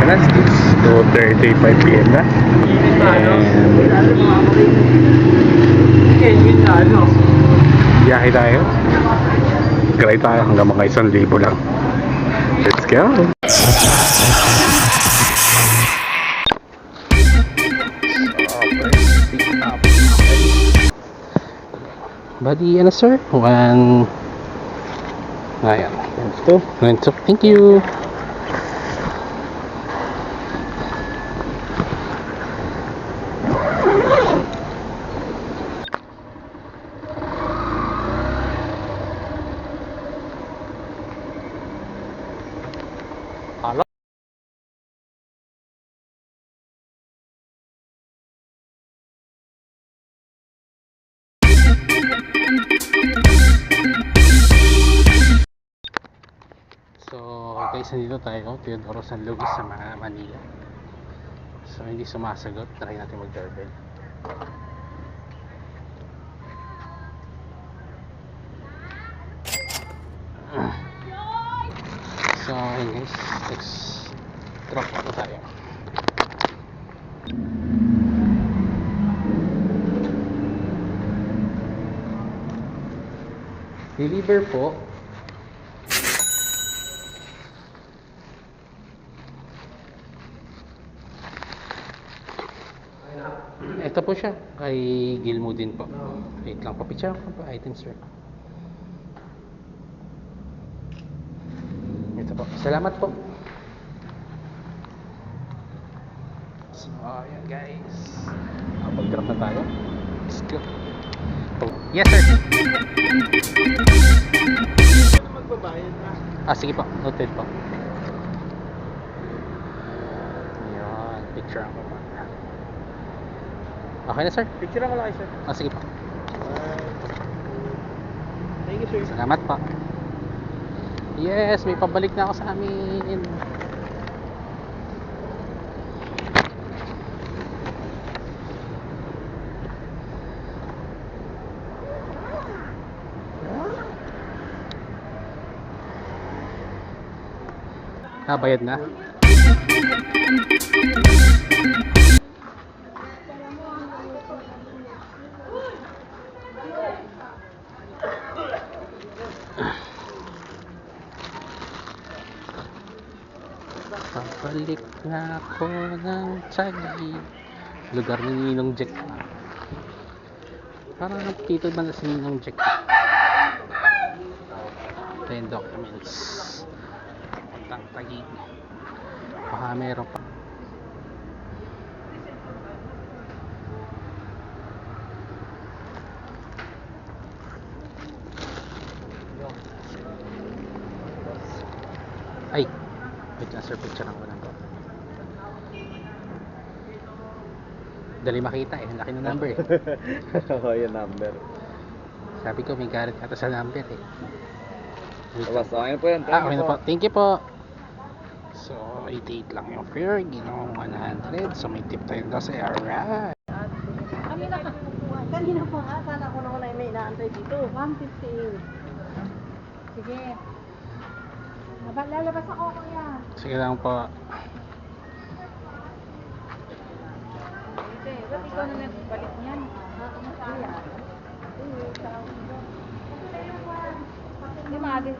Alas, it's 2:35 PM na. And biyahe tayo. Gray tayo hanggang mga 1,000 lang. Let's go! Buddy, ano sir? One... Ayan. 2. Thank you. So guys, nandito tayo Teodoro San Luis sa Manila. So hindi sumasagot, try natin mag-doorbell. So ayun guys, let's drop na tayo. Deliver po. Ito po siya, kay Gilmo din po. Wait lang, papicture ko pa item sir. Ito po, salamat po. So, ayan guys. Pag-drop na tayo. Let's go. Yes sir. Magbabayad na. Sige po, noted po. Ayan, picture ako po. Okay na sir? Picture ako lang sir. Sige po. Thank you sir. Salamat po. Yes, may pabalik na ako sa amin. Bayad na. Pabalik na ako ng Tiaguig, lugar ni Ninong Jack. Parang tito ba na si Ninong Jack? Ito yung documents. Puntang Taguig. Baka meron pa. Ay, wait lang sir, picture lang ko lang po. Dali makita eh, laki ng number eh. Oo, yung number. Sabi ko may garit ata sa number eh. Tapos, okay po yan. Okay na po, thank you po. So, 88 lang yung fare, ginawang 100. So, may tip tayo kasi, alright. Kanina pa nga, sana ko naman ay may inaantay dito. 158. Sige. Lalabas ako kuya. Sige lang po. Ba't ikaw na nagbalik niyan? Kuya. Hindi, maalis.